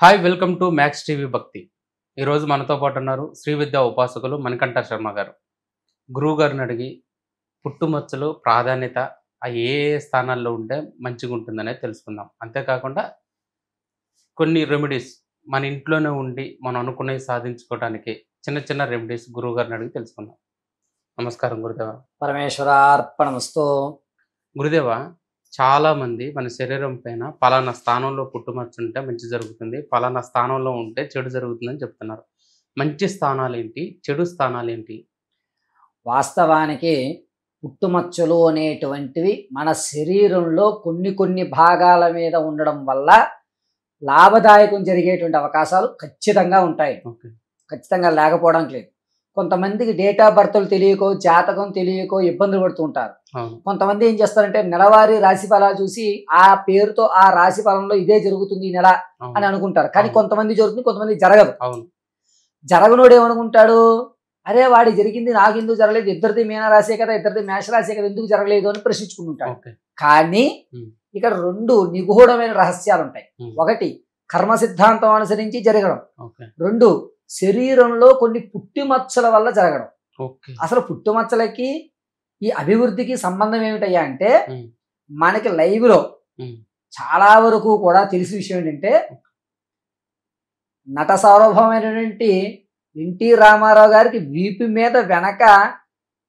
Hi welcome to max TV భక్తి. ఈరోజు మనతో పాటు ఉన్నారు శ్రీ విద్యా ఉపాసకులు మణికంఠ శర్మ గారు. గురువు గారిని అడిగి పుట్టుమచ్చలు ప్రాధాన్యత ఏ స్థానాల్లో ఉంటే మంచిగా ఉంటుందనేది తెలుసుకుందాం. అంతేకాకుండా కొన్ని రెమెడీస్ మన ఇంట్లోనే ఉండి మనం అనుకున్నవి సాధించుకోవడానికి చిన్న చిన్న రెమెడీస్ గురువు గారిని అడిగి తెలుసుకుందాం. నమస్కారం గురుదేవ. పరమేశ్వరార్పణమస్తు. గురుదేవ, చాలామంది మన శరీరం పైన పలానా స్థానంలో పుట్టుమచ్చ ఉంటే మంచి జరుగుతుంది, పలానా స్థానంలో ఉంటే చెడు జరుగుతుందని చెప్తున్నారు. మంచి స్థానాలు ఏంటి, చెడు స్థానాలు ఏంటి? వాస్తవానికి పుట్టుమచ్చలు అనేటువంటివి మన శరీరంలో కొన్ని భాగాల మీద ఉండడం వల్ల లాభదాయకం జరిగేటువంటి అవకాశాలు ఖచ్చితంగా ఉంటాయి. ఓకే. ఖచ్చితంగా లేకపోవడానికి లేదు. కొంతమందికి డేట్ ఆఫ్ బర్త్లు తెలియకో, జాతకం తెలియకో ఇబ్బందులు పడుతూ ఉంటారు. అవును. కొంతమంది ఏం చేస్తారంటే నెలవారీ రాశి ఫలాలు చూసి ఆ పేరుతో ఆ రాశి ఫలంలో ఇదే జరుగుతుంది ఈ నెల అని అనుకుంటారు. కానీ అవును. కొంతమంది జరుగుతుంది, కొంతమంది జరగదు. అవును. జరగనోడు ఏమనుకుంటాడు, అరే వాడి జరిగింది నాకు ఎందుకు జరగలేదు, ఇద్దరిది మీనరాశే కదా, ఇద్దరిది మేషరాశే కదా, ఎందుకు జరగలేదు అని ప్రశ్నించుకుంటుంటాడు. ఓకే. కానీ ఇక్కడ రెండు నిగూఢమైన రహస్యాలు ఉంటాయి. ఒకటి కర్మ సిద్ధాంతం అనుసరించి జరగడం, ఓకే. రెండు శరీరంలో కొన్ని పుట్టుమచ్చల వల్ల జరగడం. ఓకే. అసలు పుట్టుమచ్చలకి ఈ అభివృద్ధికి సంబంధం ఏమిటయ్యా అంటే, మనకి లైవ్ లో చాలా వరకు కూడా తెలిసిన విషయం ఏంటంటే, నట సార్వభౌమైనటువంటి ఎన్టీ రామారావు గారికి వీపు మీద వెనక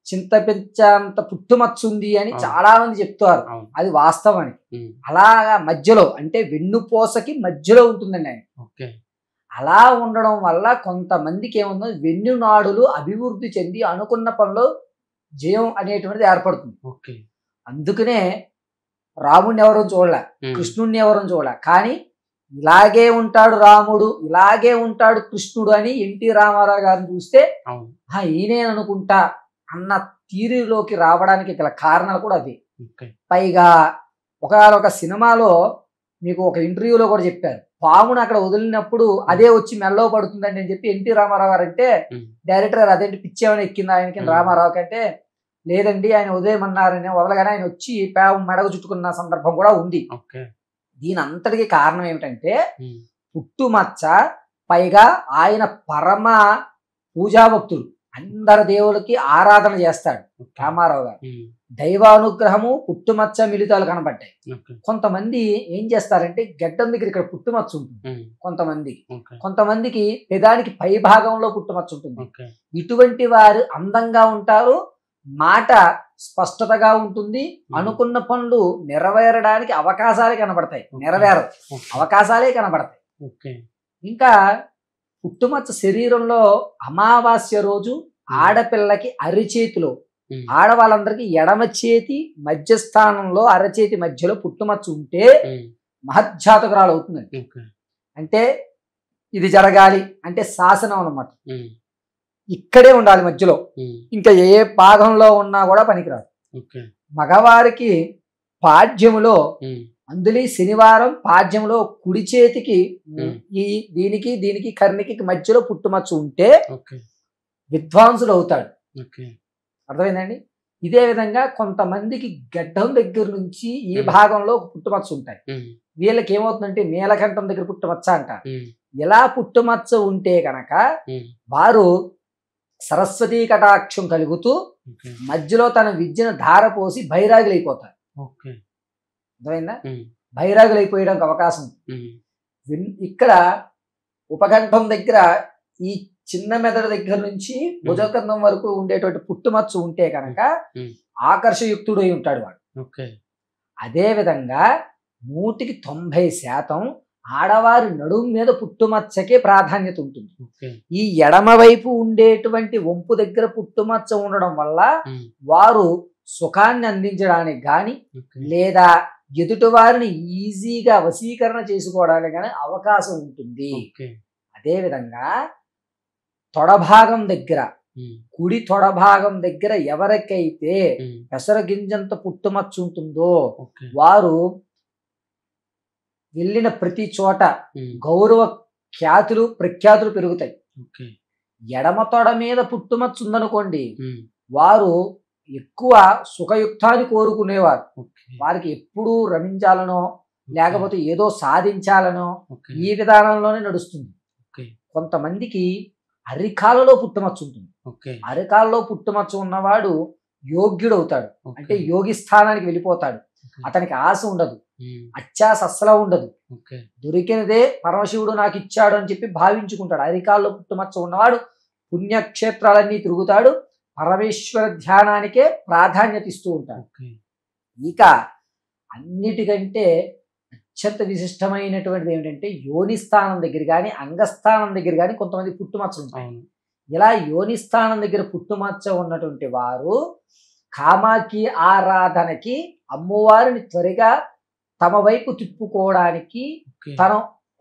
చింతపించంత పుట్టుమచ్చ ఉంది అని చాలా మంది చెప్తారు. అది వాస్తవానికి అలాగా మధ్యలో అంటే వెన్నుపూసకి మధ్యలో ఉంటుందండి ఆయన. ఓకే. అలా ఉండడం వల్ల కొంతమందికి ఏముందో వెన్నునాడులు అభివృద్ధి చెంది అనుకున్న పనిలో జయం అనేటువంటిది ఏర్పడుతుంది. ఓకే. అందుకనే రాముడిని ఎవరూ చూడలే, కృష్ణుడిని ఎవరూ చూడలే, కానీ ఇలాగే ఉంటాడు రాముడు, ఇలాగే ఉంటాడు కృష్ణుడు అని ఎన్టీ రామారావు గారిని చూస్తే ఈయనే అనుకుంటా అన్న తీరులోకి రావడానికి గల కారణాలు కూడా అదే. పైగా ఒక సినిమాలో మీకు ఒక ఇంటర్వ్యూలో కూడా చెప్పారు, పామును అక్కడ వదిలినప్పుడు అదే వచ్చి మెల్లో పడుతుందండి అని చెప్పి ఎన్టీ రామారావు గారు అంటే, డైరెక్టర్ గారు అదేంటి పిచ్చేమని ఎక్కింది ఆయనకి రామారావు కంటే, లేదండి ఆయన వదిలేయమన్నారని వదలగానే ఆయన వచ్చి మెడకు చుట్టుకున్న సందర్భం కూడా ఉంది. దీని అంతటికి కారణం ఏమిటంటే పుట్టుమచ్చ, పైగా ఆయన పరమ పూజాభక్తుడు, అందరి దేవులకి ఆరాధన చేస్తాడు రామారావు గారు. దైవానుగ్రహము పుట్టుమచ్చ మిలితాలు కనబడ్డాయి. కొంతమంది ఏం చేస్తారంటే గడ్డం దగ్గర ఇక్కడ పుట్టుమచ్చ ఉంటుంది కొంతమందికి పెదానికి పై భాగంలో పుట్టుమచ్చ ఉంటుంది. ఇటువంటి వారు అందంగా ఉంటారు, మాట స్పష్టతగా ఉంటుంది, అనుకున్న పనులు నెరవేరడానికి అవకాశాలే కనబడతాయి, నెరవేరవు అవకాశాలే కనబడతాయి. ఇంకా పుట్టుమచ్చ శరీరంలో అమావాస్య రోజు ఆడపిల్లకి అరిచేతిలో, ఆడవాళ్ళందరికీ ఎడమ చేతి మధ్యస్థానంలో అరచేతి మధ్యలో పుట్టుమచ్చ ఉంటే మహజ్జాతకురాలు అవుతుందండి. అంటే ఇది జరగాలి అంటే శాసనం అన్నమాట. ఇక్కడే ఉండాలి మధ్యలో, ఇంకా ఏ భాగంలో ఉన్నా కూడా పనికిరాదు. మగవారికి పాడ్యములో, అందులో శనివారం పాడ్యంలో కుడి చేతికి దీనికి కర్ణికి మధ్యలో పుట్టుమచ్చ ఉంటే విద్వాంసుడు అవుతాడు. అర్థమైందండి? ఇదే విధంగా కొంతమందికి గడ్డం దగ్గర నుంచి ఈ భాగంలో పుట్టుమచ్చ ఉంటాయి. వీళ్ళకి ఏమవుతుందంటే నీలకంఠం దగ్గర పుట్టుమచ్చ అంటారు. ఇలా పుట్టుమచ్చ ఉంటే కనుక వారు సరస్వతీ కటాక్షం కలుగుతూ మధ్యలో తన విద్యను ధారపోసి బైరాగులైపోతారు. అర్థమైందా? బైరాగులైపోయడానికి అవకాశం. ఇక్కడ ఉపకంఠం దగ్గర ఈ చిన్న మెదడు దగ్గర నుంచి భుజకంధం వరకు ఉండేటువంటి పుట్టుమచ్చ ఉంటే కనుక ఆకర్షయుక్తుడై ఉంటాడు వాడు. అదే విధంగా 190% ఆడవారి నడుము మీద పుట్టుమచ్చకే ప్రాధాన్యత ఉంటుంది. ఈ ఎడమ వైపు ఉండేటువంటి వంపు దగ్గర పుట్టుమచ్చ ఉండడం వల్ల వారు సుఖాన్ని అందించడానికి గాని లేదా ఎదుటి వారిని ఈజీగా వశీకరణ చేసుకోవడానికి కానీ అవకాశం ఉంటుంది. అదే విధంగా తొడభాగం దగ్గర, కుడి తొడభాగం దగ్గర ఎవరికైతే పెసరగింజంత పుట్టుమచ్చ ఉంటుందో వారు వెళ్ళిన ప్రతి చోట గౌరవ ఖ్యాతులు ప్రఖ్యాతులు పెరుగుతాయి. ఎడమ తొడ మీద పుట్టుమచ్చ ఉందనుకోండి, వారు ఎక్కువ సుఖయుక్తాన్ని కోరుకునేవారు. వారికి ఎప్పుడూ రమించాలనో లేకపోతే ఏదో సాధించాలనో ఓకే. ఈ విధానంలోనే నడుస్తుంది. ఓకే. కొంతమందికి అరికాలలో పుట్టుమచ్చ ఉంటుంది. ఓకే. అరికాలలో పుట్టుమచ్చ ఉన్నవాడు యోగ్యుడు అవుతాడు, ఓకే. అంటే యోగి స్థానానికి వెళ్ళిపోతాడు. ఓకే. అతనికి ఆశ ఉండదు, ఉమ్. అత్యాశ అస్సలు ఉండదు. ఓకే. దొరికినదే పరమశివుడు నాకు ఇచ్చాడు అని చెప్పి భావించుకుంటాడు. అరికాల్లో పుట్టుమచ్చ ఉన్నవాడు పుణ్యక్షేత్రాలన్నీ తిరుగుతాడు, పరమేశ్వర ధ్యానానికే ప్రాధాన్యత ఇస్తూ ఉంటాడు. ఓకే. ఇక అన్నిటికంటే అత్యంత విశిష్టమైనటువంటిది ఏమిటంటే యోని స్థానం దగ్గర కానీ అంగస్థానం దగ్గర కానీ కొంతమంది పుట్టుమచ్చలు ఉంటాయి. అవును. ఇలా యోని స్థానం దగ్గర పుట్టుమచ్చ ఉన్నటువంటి వారు కామాకి ఆరాధనకి అమ్మవారిని త్వరగా తమ వైపు తిప్పుకోవడానికి ఓకే. తన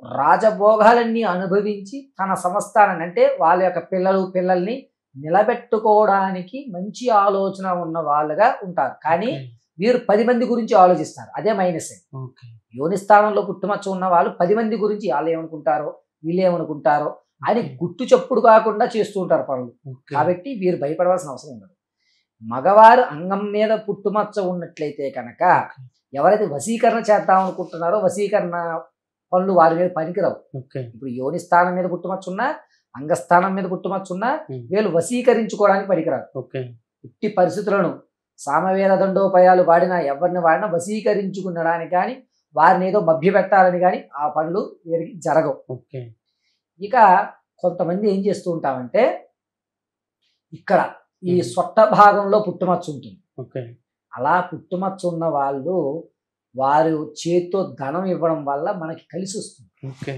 రాజభోగాలన్నీ అనుభవించి తన సంస్థానాన్ని అంటే వాళ్ళ యొక్క పిల్లల్ని నిలబెట్టుకోవడానికి మంచి ఆలోచన ఉన్న వాళ్ళుగా ఉంటారు. కానీ ఓకే. వీరు 10 మంది గురించి ఆలోచిస్తారు, అదే మైనస్. ఓకే. యోని స్థానంలో పుట్టుమచ్చ ఉన్న వాళ్ళు 10 మంది గురించి వాళ్ళు ఏమనుకుంటారో వీళ్ళు ఏమనుకుంటారో అని ఓకే. గుట్టు చప్పుడు కాకుండా చేస్తూ ఉంటారు పనులు. ఓకే. కాబట్టి వీరు భయపడవలసిన అవసరం ఉండదు. మగవారు అంగం మీద పుట్టుమచ్చ ఉన్నట్లయితే కనుక ఎవరైతే వశీకరణ చేద్దాం అనుకుంటున్నారో వశీకరణ పనులు వారి మీద పనికిరావు. ఓకే. ఇప్పుడు యోని స్థానం మీద పుట్టుమచ్చ ఉన్నా అంగస్థానం మీద పుట్టుమచ్చ ఉన్నా ఉమ్. వీళ్ళు వశీకరించుకోవడానికి పనికిరారు. ఓకే. ఇట్టి పరిస్థితులను సామవేద దండోపాయాలు వాడినా ఎవరిని వాడినా వశీకరించుకునడానికి కానీ వారిని ఏదో మభ్యపెట్టాలని కానీ ఆ పనులు వీరికి జరగవు. ఓకే. ఇక కొంతమంది ఏం చేస్తూ ఉంటామంటే ఇక్కడ ఈ సొట్ట భాగంలో పుట్టుమచ్చ ఉంటుంది. ఓకే. అలా పుట్టుమచ్చ ఉన్న వాళ్ళు వారు చేతితో ధనం ఇవ్వడం వల్ల మనకి కలిసి వస్తుంది. ఓకే.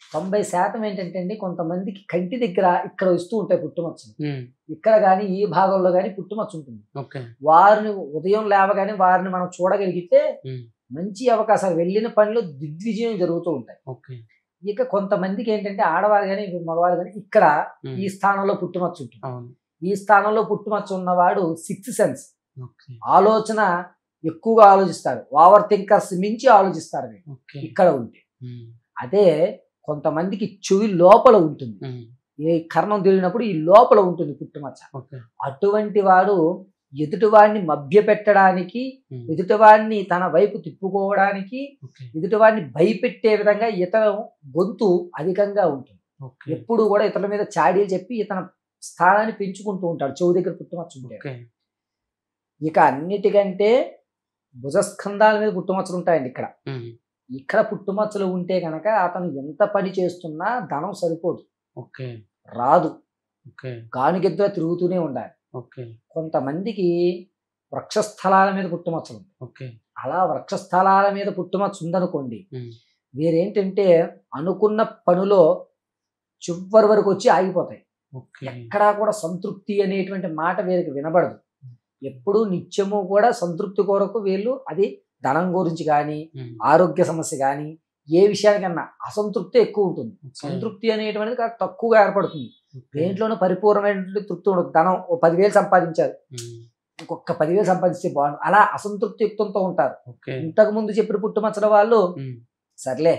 90% ఏంటంటే అండి కొంతమందికి కంటి దగ్గర ఇక్కడ వస్తూ ఉంటాయి పుట్టుమచ్చలు, ఉమ్. ఇక్కడ కానీ ఈ భాగంలో కానీ పుట్టుమచ్చ ఉంటుంది. ఓకే. వారిని ఉదయం లేవగానే వారిని మనం చూడగలిగితే ఉమ్. మంచి అవకాశాలు, వెళ్ళిన పనిలో దిగ్విజయం జరుగుతూ ఉంటాయి. ఓకే. ఇక కొంతమందికి ఏంటంటే ఆడవారు కానీ మగవారు కానీ ఇక్కడ ఉమ్. ఈ స్థానంలో పుట్టుమచ్చ ఉంటుంది. అవును. ఈ స్థానంలో పుట్టుమచ్చ ఉన్నవాడు 6th సెన్స్, ఓకే. ఆలోచన ఎక్కువగా ఆలోచిస్తారు, ఓవర్ థింకర్స్ మించి ఆలోచిస్తారు వీళ్ళు ఓకే. ఇక్కడ ఉంటే. ఉమ్. అదే కొంతమందికి చెవి లోపల ఉంటుంది, ఉమ్. ఈ కర్ణం తిరిగినప్పుడు ఈ లోపల ఉంటుంది పుట్టుమచ్చ. ఓకే. అటువంటి వాడు ఎదుటివాడిని మభ్యపెట్టడానికి, ఉమ్. ఎదుటివాడిని తన వైపు తిప్పుకోవడానికి, ఓకే. ఎదుటివాడిని భయపెట్టే విధంగా ఇతను గొంతు అధికంగా ఉంటుంది. ఓకే. ఎప్పుడు కూడా ఇతరుల మీద చాడీలు చెప్పి ఇతను స్థానాన్ని పెంచుకుంటూ ఉంటాడు చెవు దగ్గర పుట్టుమచ్చ ఉంటే. ఓకే. ఇక అన్నిటికంటే భుజస్కంధాల మీద పుట్టుమచ్చలు ఉంటాయండి. ఇక్కడ ఉమ్. ఇక్కడ పుట్టుమచ్చలు ఉంటే కనుక అతను ఎంత పని చేస్తున్నా ధనం సరిపోదు, ఓకే. రాదు, ఓకే. గానుగెద్దుగా తిరుగుతూనే ఉండాలి. ఓకే. కొంతమందికి వృక్షస్థలాల మీద పుట్టుమచ్చలు ఉంటాయి. ఓకే. అలా వృక్షస్థలాల మీద పుట్టుమచ్చ ఉందనుకోండి, ఉమ్. వీరేంటంటే అనుకున్న పనిలో చివరి వరకు వచ్చి ఆగిపోతాయి. ఓకే. ఎక్కడా కూడా సంతృప్తి అనేటువంటి మాట వీరికి వినబడదు. ఎప్పుడూ నిత్యము కూడా సంతృప్తి కొరకు వీళ్ళు, అది ధనం గురించి కానీ ఉమ్. ఆరోగ్య సమస్య కానీ ఏ విషయానికన్నా అసంతృప్తి ఎక్కువ ఉంటుంది. ఓకే. సంతృప్తి అనేటువంటిది కాస్త తక్కువగా ఏర్పడుతుంది. ఓకే. దేంట్లోనూ పరిపూర్ణమైనటువంటి తృప్తి ఉండదు. ధనం ఓ 10,000 సంపాదించారు, ఉమ్. ఇంకొక 10,000 సంపాదిస్తే బాగుండు, అలా అసంతృప్తి యుక్తంతో ఉంటారు. ఓకే. ఇంతకు ముందు చెప్పిన పుట్టుమచ్చల వాళ్ళు ఉమ్. సర్లే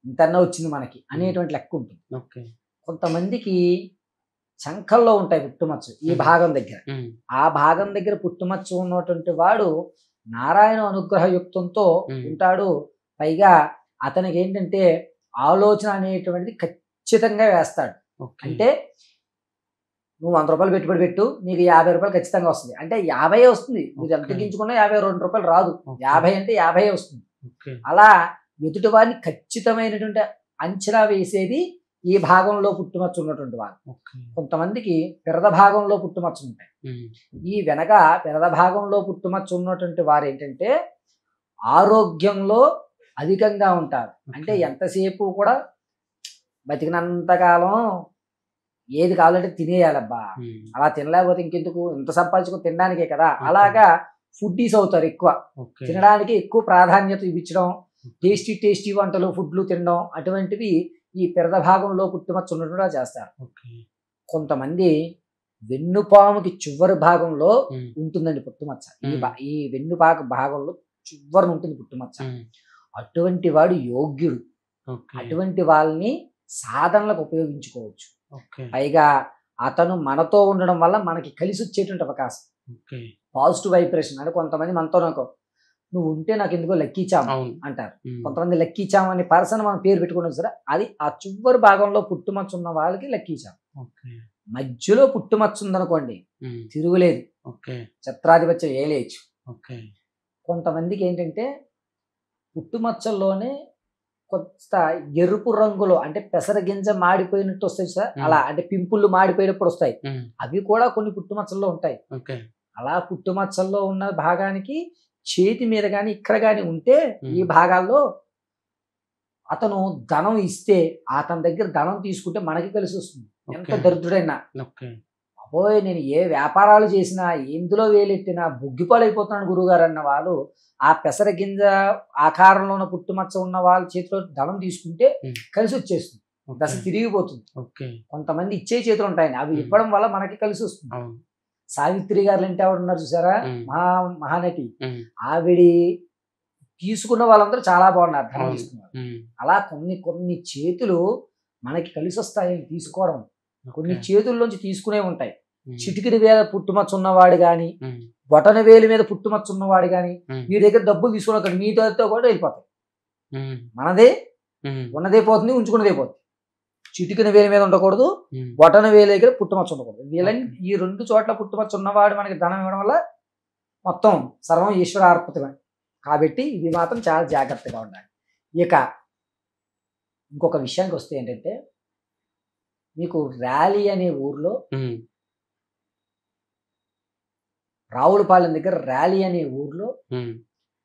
ఇంతన్నా వచ్చింది మనకి అనేటువంటి లెక్క ఉంటుంది. ఓకే. కొంతమందికి చంకల్లో ఉంటాయి పుట్టుమచ్చ ఈ భాగం దగ్గర. ఉమ్. ఆ భాగం దగ్గర పుట్టుమచ్చ ఉన్నటువంటి వాడు నారాయణ అనుగ్రహ యుక్తంతో ఉంటాడు. పైగా అతనికి ఏంటంటే ఆలోచన అనేటువంటిది ఖచ్చితంగా వేస్తాడు. ఓకే. అంటే నువ్వు 100 రూపాయలు పెట్టుబడి పెట్టు, నీకు 50 రూపాయలు ఖచ్చితంగా వస్తుంది అంటే 50 వస్తుంది. మీరు ఎంత ఓకే. గించుకున్నా 52 రూపాయలు రాదు, ఓకే. 50 అంటే 50 వస్తుంది. ఓకే. అలా ఎదుటివారిని ఖచ్చితమైనటువంటి అంచనా వేసేది ఈ భాగంలో పుట్టుమచ్చ ఉన్నటువంటి వారు. ఓకే. కొంతమందికి పెరద భాగంలో పుట్టుమచ్చ ఉంటాయి. ఉమ్. ఈ వెనక పెరద భాగంలో పుట్టుమచ్చ ఉన్నటువంటి వారు ఏంటంటే ఆరోగ్యంలో అధికంగా ఉంటారు. అంటే ఓకే. ఎంతసేపు కూడా బతికినంతకాలం ఏది కావాలంటే తినేయాలబ్బా, ఉమ్. అలా తినలేకపోతే ఇంకెందుకు, ఇంత సంపాదించుకొని తినడానికే కదా. ఓకే. అలాగా ఫుడ్డీస్ అవుతారు, ఎక్కువ ఓకే. తినడానికి ఎక్కువ ప్రాధాన్యత ఇవ్వడం, టేస్టీ వంటలు ఫుడ్లు తినడం అటువంటివి ఈ పెరద భాగంలో పుట్టుమచ్చ ఉన్నట్టుగా చేస్తారు. ఓకే. కొంతమంది వెన్నుపాముకి చివరి భాగంలో ఉమ్. ఉంటుందండి పుట్టుమచ్చ. ఉమ్. ఈ వెన్నుపాక భాగంలో చివరి ఉంటుంది పుట్టుమచ్చ. ఉమ్. అటువంటి వాడు యోగ్యుడు. ఓకే. అటువంటి వాళ్ళని సాధనలకు ఉపయోగించుకోవచ్చు. ఓకే. పైగా అతను మనతో ఉండడం వల్ల మనకి కలిసి వచ్చేటువంటి అవకాశం, ఓకే. Positive vibration. అంటే కొంతమంది మనతో నువ్వు ఉంటే నాకు ఎందుకో లక్కీచామ అవును. అంటారు. ఉమ్. కొంతమంది లక్కీచామ అనే పర్సన్ మనం పేరు పెట్టుకున్నాం సరే, అది ఆ చివరి భాగంలో పుట్టుమచ్చ ఉన్న వాళ్ళకి లక్కీచామ. ఓకే. మధ్యలో పుట్టుమచ్చ ఉందనుకోండి ఉమ్. తిరుగులేదు, ఓకే. ఛత్రాధిపత్యం ఏలేయచ్చు. ఓకే. కొంతమందికి ఏంటంటే పుట్టుమచ్చల్లోనే కొంత ఎరుపు రంగులో అంటే పెసర గింజ మాడిపోయినట్టు వస్తాయి సార్, అలా అంటే పింపుళ్ళు మాడిపోయినప్పుడు వస్తాయి, ఉమ్. అవి కూడా కొన్ని పుట్టుమచ్చల్లో ఉంటాయి. ఓకే. అలా పుట్టుమచ్చల్లో ఉన్న భాగానికి చేతి మీద కానీ ఇక్కడ కానీ ఉంటే ఈ ఉమ్. భాగాల్లో అతను ధనం ఇస్తే అతని దగ్గర ధనం తీసుకుంటే మనకి కలిసి వస్తుంది. ఎంత ఓకే. దరిద్రుడైనా ఓకే. అబ్బోయ్ నేను ఏ వ్యాపారాలు చేసినా ఎందులో వేలెట్టినా బుగ్గిపాలైపోతున్నాను గురువుగారు అన్న వాళ్ళు ఆ పెసర గింజ ఆకారంలో ఉన్న పుట్టుమచ్చ ఉన్న వాళ్ళ చేతిలో ధనం తీసుకుంటే ఉమ్. కలిసి వచ్చేస్తుంది, దశ ఓకే. తిరిగిపోతుంది. ఓకే. కొంతమంది ఇచ్చే చేతులు ఉంటాయి, అవి ఇవ్వడం వల్ల మనకి కలిసి వస్తుంది. అవును. సావిత్రి గారు అంటే ఆవిడ ఉన్నారు చూసారా, ఉమ్. మహానటి, ఉమ్. ఆవిడి తీసుకున్న వాళ్ళందరూ చాలా బాగున్నారు ధనం అవును. తీసుకున్నారు. ఉమ్. అలా కొన్ని కొన్ని చేతులు మనకి కలిసి వస్తాయి తీసుకోవడం, కొన్ని ఓకే. చేతుల్లోంచి తీసుకునే ఉంటాయి. ఉమ్. చిటికిడి వేల పుట్టుమచ్చ ఉన్నవాడు కానీ, ఉమ్. బొటన వేలు మీద పుట్టుమచ్చ ఉన్నవాడు కానీ ఉమ్. మీ దగ్గర డబ్బులు తీసుకున్న మీతో కూడా వెళ్ళిపోతాయి. ఉమ్. మనదే ఉమ్. ఉన్నదే పోతుంది, ఉంచుకున్నదే పోతుంది. చిటికిన వేలు మీద ఉండకూడదు, ఉమ్. బొటన వేలు దగ్గర పుట్టుమచ్చ ఉండకూడదు. వీళ్ళని ఓకే. ఈ రెండు చోట్ల పుట్టుమచ్చ ఉన్నవాడు మనకి ధనం ఇవ్వడం వల్ల మొత్తం సర్వం ఈశ్వరార్పితమే. కాబట్టి ఇది మాత్రం చాలా జాగ్రత్తగా ఉండాలి. ఇక ఇంకొక విషయానికి వస్తే ఏంటంటే మీకు ర్యాలీ అనే ఊర్లో ఉమ్. రావులపాలెం దగ్గర ర్యాలీ అనే ఊర్లో ఉమ్.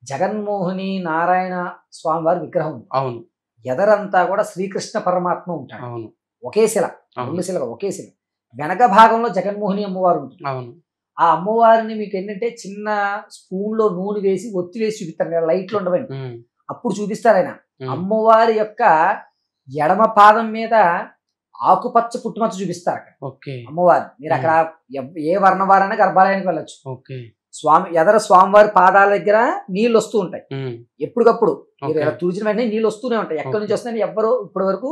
జగన్మోహిని నారాయణ స్వామి వారి విగ్రహం ఉంది. అవును. ఎదరంతా కూడా శ్రీకృష్ణ పరమాత్మ ఉంటాడు. అవును. ఒకే శిల, అవును. రెండు శిలగా ఒకే శిల. వెనక భాగంలో జగన్మోహిని అమ్మవారు ఉంటుంది. అవును. ఆ అమ్మవారిని మీకు ఏంటంటే చిన్న స్పూన్ లో నూనె వేసి ఒత్తి వేసి చూపిస్తారు కదా, లైట్లు ఉండవండి, ఉమ్. అప్పుడు చూపిస్తారు ఆయన. ఉమ్. అమ్మవారి యొక్క ఎడమ పాదం మీద ఆకుపచ్చ పుట్టుమచ్చ చూపిస్తారు అక్కడ ఓకే. అమ్మవారు. మీరు అక్కడ ఏ వర్ణవారైనా గర్భాలయానికి వెళ్ళొచ్చు. ఓకే. ఎదర స్వామివారి పాదాల దగ్గర నీళ్ళు వస్తూ ఉంటాయి ఉమ్. ఎప్పటికప్పుడు. మీరు ఓకే. ఇలా తుడిచిన వెంటనే నీళ్ళు వస్తూనే ఉంటాయి. ఎక్కడి నుంచి ఓకే. వస్తాయని ఎవ్వరూ ఇప్పటి వరకు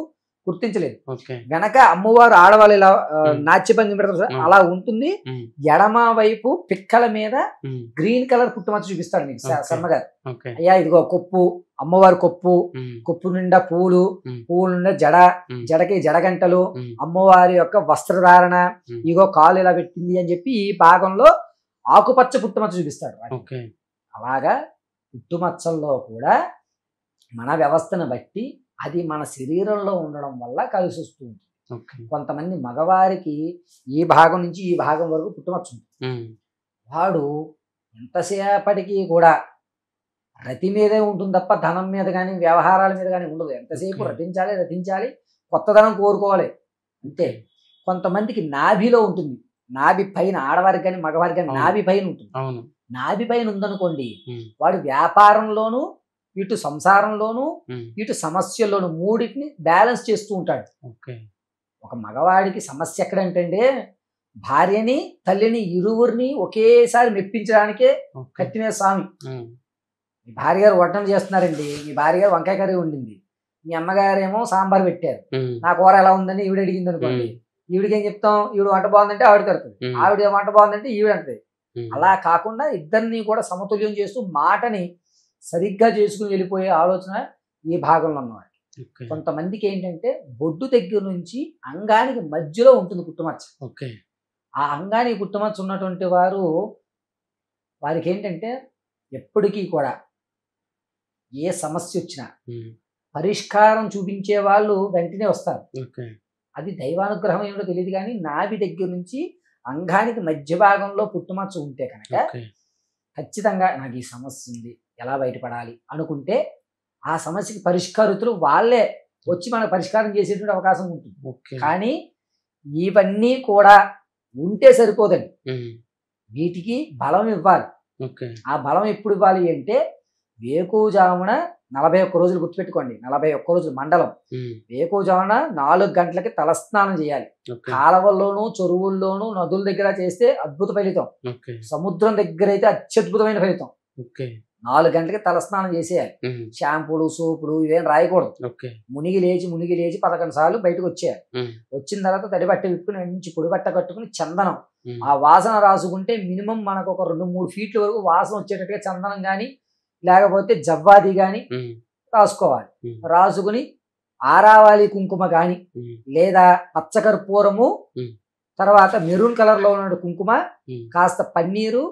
గుర్తించలేదు. ఓకే. వెనక అమ్మవారు ఆడవాళ్ళు ఇలా ఉమ్. నాట్యభంగి పెడతారు సార్, ఉమ్. అలా ఉంటుంది. ఉమ్. ఎడమ వైపు పిక్కల మీద ఉమ్. గ్రీన్ కలర్ పుట్టుమచ్చ చూపిస్తాడు మీకు ఓకే. శర్మ గారు. ఓకే. అయ్యా ఇదిగో కొప్పు, అమ్మవారి కొప్పు, ఉమ్. కొప్పు నిండా పూలు, ఉమ్. పూలు నిండా జడ, ఉమ్. జడకి జడగంటలు, ఉమ్. అమ్మవారి యొక్క వస్త్రధారణ, ఉమ్. ఇగో కాలు ఇలా పెట్టింది అని చెప్పి ఈ భాగంలో ఆకుపచ్చ పుట్టుమచ్చ చూపిస్తాడు. ఓకే. అలాగా పుట్టుమచ్చల్లో కూడా మన వ్యవస్థను బట్టి అది మన శరీరంలో ఉండడం వల్ల కలిసి వస్తుంది. ఓకే. కొంతమంది మగవారికి ఈ భాగం నుంచి ఈ భాగం వరకు పుట్టుమచ్చ ఉంటుంది. ఉమ్. వాడు ఎంతసేపటికి కూడా రతి మీదే ఉంటుంది తప్ప ధనం మీద కానీ వ్యవహారాల మీద కానీ ఉండదు. ఎంతసేపు ఓకే. రతించాలి రతించాలి, కొత్త ధనం కోరుకోవాలి అంతే. కొంతమందికి నాభిలో ఉంటుంది, నాభి పైన, ఆడవారికి కానీ మగవారికి కానీ అవును. నాభి పైన ఉంటుంది. అవును. నాభి పైన ఉందనుకోండి, ఉమ్. వాడు వ్యాపారంలోను ఇటు సంసారంలోను ఉమ్. ఇటు సమస్యల్లోను మూడింటిని బ్యాలెన్స్ చేస్తూ ఉంటాడు. ఓకే. ఒక మగవాడికి సమస్య ఎక్కడంటే భార్యని తల్లిని ఇరువురిని ఒకేసారి మెప్పించడానికే ఓకే. కత్తి మీద స్వామి. ఉమ్. మీ భార్య గారు వడ్డం చేస్తున్నారండి, మీ భార్య గారు వంకాయ కర్రీ వండింది, మీ అమ్మగారేమో సాంబార్ పెట్టారు, ఉమ్. నా కూర ఎలా ఉందని ఈవిడ అడిగింది అనుకోండి, ఈవిడికి ఏం చెప్తాం, ఈవిడ వంట బాగుందంటే ఆవిడ తడుతుంది, ఉమ్. ఆవిడ వంట బాగుందంటే ఈవిడ అంటది. ఉమ్. అలా కాకుండా ఇద్దరిని కూడా సమతుల్యం చేస్తూ మాటని సరిగ్గా చేసుకుని వెళ్ళిపోయే ఆలోచన ఈ భాగంలో ఉన్నవాడు. ఓకే. కొంతమందికి ఏంటంటే బొడ్డు దగ్గర నుంచి అంగానికి మధ్యలో ఉంటుంది పుట్టుమచ్చ. ఓకే. ఆ అంగానికి పుట్టుమచ్చ ఉన్నటువంటి వారికి ఏంటంటే ఎప్పటికీ కూడా ఏ సమస్య వచ్చినా ఉమ్. పరిష్కారం చూపించే వాళ్ళు వెంటనే వస్తారు. ఓకే. అది దైవానుగ్రహం ఏమిటో తెలియదు కానీ నాభి దగ్గర నుంచి అంగానికి మధ్య భాగంలో పుట్టుమచ్చ ఉంటే కనుక ఓకే. ఖచ్చితంగా నాకు ఈ సమస్య ఉంది, ఎలా బయటపడాలి అనుకుంటే ఆ సమస్యకి పరిష్కారుతులు వాళ్ళే వచ్చి మనకు పరిష్కారం చేసేటువంటి అవకాశం ఉంటుంది. ఓకే. కానీ ఇవన్నీ కూడా ఉంటే సరిపోదండి, ఉమ్. వీటికి బలం ఇవ్వాలి. ఓకే. ఆ బలం ఎప్పుడు ఇవ్వాలి అంటే వేకువజామున 41 రోజులు గుర్తుపెట్టుకోండి, 41 రోజులు మండలం. ఉమ్. వేకువజామున 4 గంటలకి తలస్నానం చేయాలి. ఓకే. కాలవల్లోనూ చెరువుల్లోనూ నదుల దగ్గర చేస్తే అద్భుత ఫలితం, ఓకే. సముద్రం దగ్గర అయితే అత్యద్భుతమైన ఫలితం. ఓకే. 4 గంటలకి తలస్నానం చేసేయాలి. ఉమ్. షాంపూలు సోపులు ఇవేం రాయకూడదు. ఓకే. మునిగి లేచి 11 సార్లు బయటకు వచ్చేయాలి. ఉమ్. వచ్చిన తర్వాత తడి బట్ట విప్పుకుని మంచి పొడి బట్ట కట్టుకుని చందనం ఉమ్. ఆ వాసన రాసుకుంటే మినిమం మనకు ఒక 2-3 ఫీట్ల వరకు వాసన వచ్చేటట్టుగా చందనం కానీ లేకపోతే జవ్వాది గాని రాసుకోవాలి. రాసుకుని ఆరావాలి కుంకుమ గాని లేదా పచ్చకర్పూరము, తర్వాత మెరూన్ కలర్ లో ఉన్న కుంకుమ, కాస్త పన్నీరు,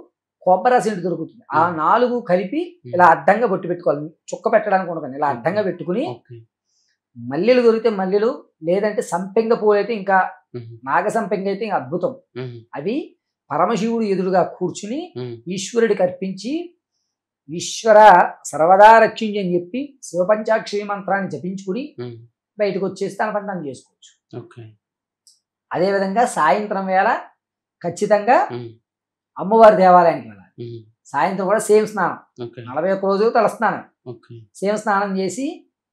కొబ్బరసింటి దొరుకుతుంది. ఆ 4 కలిపి ఇలా అడ్డంగా బొట్టు పెట్టుకోవాలి. చుక్క పెట్టడానికి ఉండదు, ఇలా అడ్డంగా పెట్టుకుని మల్లెలు దొరికితే మల్లెలు, లేదంటే సంపెంగ పూలు అయితే ఇంకా, నాగ సంపెంగ అయితే ఇంకా అద్భుతం. అవి పరమశివుడు ఎదురుగా కూర్చుని ఈశ్వరుడికి అర్పించి ఈశ్వర సర్వదా రక్షించి అని చెప్పి శివపంచాక్షరి మంత్రాన్ని జపించుకుని బయటకు వచ్చేసి తన పని తను చేసుకోవచ్చు. అదేవిధంగా సాయంత్రం వేళ ఖచ్చితంగా అమ్మవారి దేవాలయానికి వెళ్ళాలి. సాయంత్రం కూడా సేమ్ స్నానం, 41 రోజులు తల స్నానం, సేమ్ స్నానం చేసి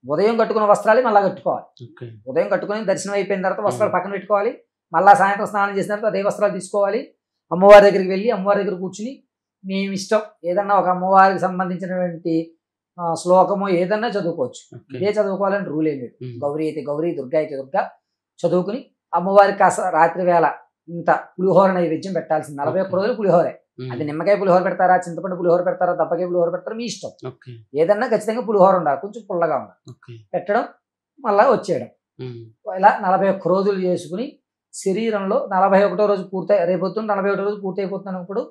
ఉదయం కట్టుకున్న వస్త్రాలు మళ్ళీ కట్టుకోవాలి. ఉదయం కట్టుకుని దర్శనం అయిపోయిన తర్వాత వస్త్రాలు పక్కన పెట్టుకోవాలి. మళ్ళీ సాయంత్రం స్నానం చేసిన తర్వాత అదే వస్త్రాలు తీసుకోవాలి. అమ్మవారి దగ్గరికి వెళ్ళి అమ్మవారి దగ్గర కూర్చుని మేము ఇష్టం ఏదన్నా ఒక అమ్మవారికి సంబంధించినటువంటి శ్లోకము ఏదన్నా చదువుకోవచ్చు. ఇదే చదువుకోవాలని రూల్ ఏం లేదు. గౌరీ అయితే గౌరీ, దుర్గా అయితే దుర్గా చదువుకుని అమ్మవారికి కాస్త రాత్రి వేళ ఇంత పులిహోర నైవేద్యం పెట్టాల్సింది. 41 రోజులు పులిహోరే. అది నిమ్మకాయ పులిహోర పెడతారా, చింతపండు పులిహోర పెడతారా, దప్పకాయ పులిహోర పెడతారా, మీ ఇష్టం. ఏదన్నా ఖచ్చితంగా పులిహోర ఉండాలి, కొంచెం పుల్లగా ఉండాలి. పెట్టడం మళ్ళా వచ్చేయడం. ఇలా 41 రోజులు చేసుకుని శరీరంలో 41వ రోజు పూర్తయి, రేపొద్దున 41వ రోజు పూర్తి అయిపోతున్నప్పుడు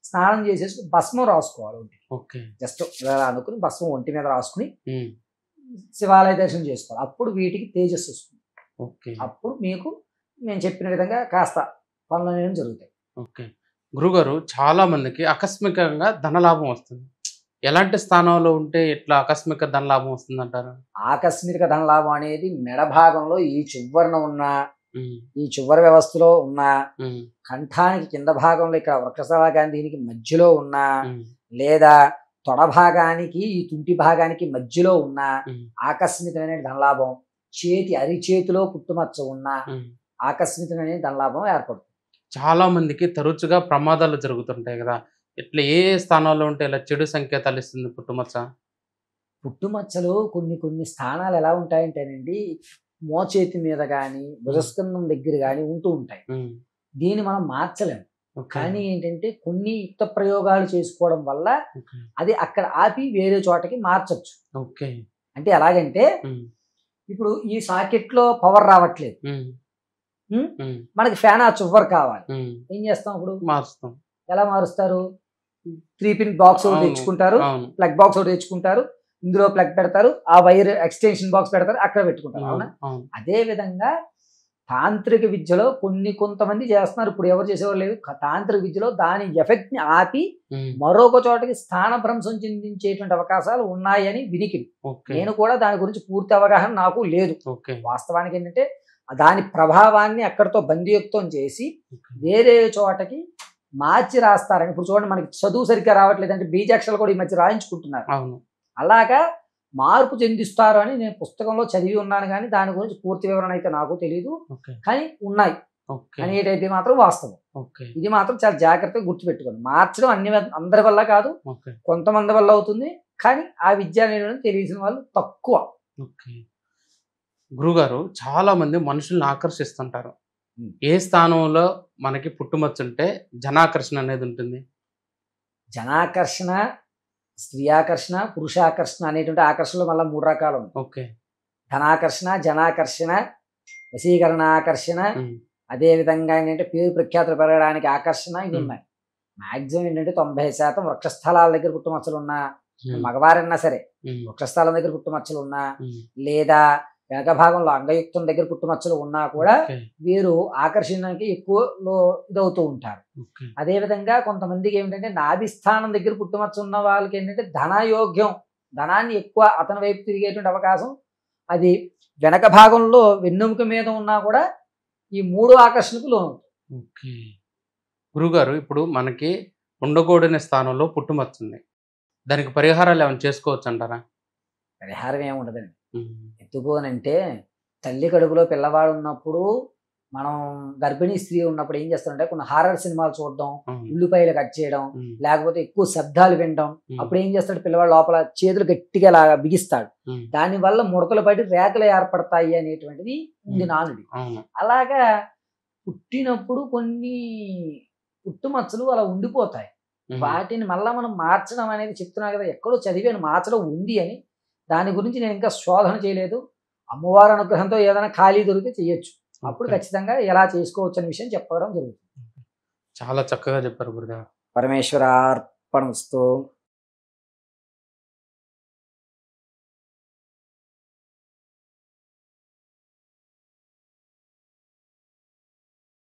స్నానం చేసేసి భస్మం రాసుకోవాలి. జస్ట్ ఇలా అనుకుని భస్మం ఒంటి మీద రాసుకుని శివాలయ దర్శనం చేసుకోవాలి. అప్పుడు వీటికి తేజస్సు వస్తుంది. అప్పుడు మీకు నేను చెప్పిన విధంగా కాస్త పనులు అనేవి జరుగుతాయి. గురుగారు, చాలా మందికి ఆకస్మికంగా ధనలాభం వస్తుంది. ఎలాంటి స్థానంలో ఉంటే ఇట్లా ఆకస్మిక ధనలాభం వస్తుంది అంటారు? ఆకస్మిక ధనలాభం అనేది మెడ భాగంలో ఈ చివరన ఉన్న, ఈ చివరి వ్యవస్థలో ఉన్న, కంఠానికి కింద భాగంలో ఇక్కడ వృక్షస్థల దీనికి మధ్యలో ఉన్న, లేదా తొడ భాగానికి ఈ తుంటి భాగానికి మధ్యలో ఉన్న ఆకస్మికమైన ధనలాభం, అరిచేతిలో పుట్టుమచ్చ ఉన్న ఆకస్మికమైన ధనలాభం ఏర్పడుతుంది. చాలా మందికి తరచుగా ప్రమాదాలు జరుగుతుంటాయి కదా, ఇట్లా ఏ స్థానాల్లో ఉంటే ఇలా చెడు సంకేతాలు ఇస్తుంది పుట్టుమచ్చ? పుట్టుమచ్చలు కొన్ని స్థానాలు ఎలా ఉంటాయంటేనండి, మోచేతి మీద కానీ భుజస్కంధం దగ్గర కానీ ఉంటూ ఉంటాయి. దీన్ని మనం మార్చలేము. కానీ ఏంటంటే కొన్ని యుక్త ప్రయోగాలు చేసుకోవడం వల్ల అది అక్కడ ఆపి వేరే చోటకి మార్చచ్చు. అంటే ఎలాగంటే, ఇప్పుడు ఈ సాకెట్ లో పవర్ రావట్లేదు, మనకి ఫ్యాన్ ఆ చివరి కావాలి. ఏం చేస్తాం? ఇప్పుడు మారుస్తాం. ఎలా మారుస్తారు? 3 పిన్ బాక్స్ ఒకటి తెచ్చుకుంటారు, ప్లగ్ బాక్స్ ఒకటి తెచ్చుకుంటారు, ఇందులో ప్లగ్ పెడతారు, ఆ వైర్ ఎక్స్టెన్షన్ బాక్స్ పెడతారు, అక్కడ పెట్టుకుంటారు. అవునా? అదే విధంగా తాంత్రిక విద్యలో కొంతమంది చేస్తున్నారు. ఇప్పుడు ఎవరు చేసేవారు లేదు. తాంత్రిక విద్యలో దాని ఎఫెక్ట్ ని ఆపి మరొక చోటకి స్థానభ్రంశం చెందించేటువంటి అవకాశాలు ఉన్నాయని వినికిడి. నేను కూడా దాని గురించి పూర్తి అవగాహన నాకు లేదు. వాస్తవానికి ఏంటంటే దాని ప్రభావాన్ని అక్కడితో బంధియుక్తం చేసి వేరే చోటకి మార్చి రాస్తారని. ఇప్పుడు చూడండి, మనకి చదువు సరిగ్గా రావట్లేదంటే బీజాక్షరాలు కూడా ఈ మధ్య రాయించుకుంటున్నారు. అలాగా మార్పు చెందిస్తారు అని నేను పుస్తకంలో చదివి ఉన్నాను, కానీ దాని గురించి పూర్తి వివరణ అయితే నాకు తెలియదు. కానీ ఉన్నాయి అనేటైతే మాత్రం వాస్తవం. ఇది మాత్రం చాలా జాగ్రత్తగా గుర్తుపెట్టుకోండి. మార్చడం అందరి వల్ల కాదు, కొంతమంది వల్ల అవుతుంది. కానీ ఆ విద్య అనేది తెలిసిన వాళ్ళు తక్కువ. గురుగారు, చాలా మంది మనుషుల్ని ఆకర్షిస్తుంటారు. ఏ స్థానంలో మనకి పుట్టుమచ్చ ఉంటే జనాకర్షణ అనేది ఉంటుంది? జనాకర్షణ, స్త్రీ ఆకర్షణ, పురుషాకర్షణ అనేటువంటి ఆకర్షణలు మళ్ళీ 3 రకాలు ఉన్నాయి. ధనాకర్షణ, జనాకర్షణ, వశీకరణ ఆకర్షణ, అదే విధంగా ఏంటంటే పేరు ప్రఖ్యాతులు పెరగడానికి ఆకర్షణ, ఇవి ఉన్నాయి. మాక్సిమం ఏంటంటే 90% వృక్షస్థలాల దగ్గర పుట్టుమచ్చలు ఉన్నా, మగవారన్నా సరే వృక్షస్థలం దగ్గర పుట్టుమచ్చలు ఉన్నా, లేదా వెనక భాగంలో అంగయుక్తం దగ్గర పుట్టుమచ్చలు ఉన్నా కూడా వీరు ఆకర్షణకి ఎక్కువ ఇదవుతూ ఉంటారు. అదే విధంగా కొంతమందికి ఏమిటంటే నాభిస్థానం దగ్గర పుట్టుమచ్చ ఉన్న వాళ్ళకి ఏంటంటే ధనయోగ్యం, ధనాన్ని ఎక్కువ అతని వైపు తిరిగేటువంటి అవకాశం. అది వెనక భాగంలో వెన్నెముక మీద ఉన్నా కూడా ఈ 3 ఆకర్షణకు లోనవుతుంది. గురుగారు, ఇప్పుడు మనకి ఉండకూడని స్థానంలో పుట్టుమచ్చ ఉంది, దానికి పరిహారాలు ఏమైనా చేసుకోవచ్చు అంటారా? పరిహారం ఏముండదండి. ఎందుకోనంటే తల్లి కడుపులో పిల్లవాడు ఉన్నప్పుడు, మనం గర్భిణీ స్త్రీ ఉన్నప్పుడు ఏం చేస్తారంటే కొన్ని హారర్ సినిమాలు చూడడం, ఉల్లిపాయలు కట్ చేయడం, లేకపోతే ఎక్కువ శబ్దాలు వినడం. అప్పుడు ఏం చేస్తాడు, పిల్లవాడు లోపల చేతులు గట్టిగా లాగా బిగిస్తాడు. దానివల్ల ముడతలు పడి రేఖలు ఏర్పడతాయి అనేటువంటిది ఉంది నానుడి. అలాగా పుట్టినప్పుడు కొన్ని పుట్టుమచ్చలు అలా ఉండిపోతాయి. వాటిని మళ్ళీ మనం మార్చడం అనేది చెప్తున్నా కదా, ఎక్కడో చదివాను మార్చడం ఉంది అని. దాని గురించి నేను ఇంకా శోధన చేయలేదు. అమ్మవారి అనుగ్రహంతో ఏదైనా ఖాళీ దొరికితే చేయొచ్చు. అప్పుడు ఖచ్చితంగా ఎలా చేసుకోవచ్చు అనే విషయం చెప్పడం జరుగుతుంది. చాలా చక్కగా చెప్పారు గురుదేవ. పరమేశ్వరార్పణమస్తు.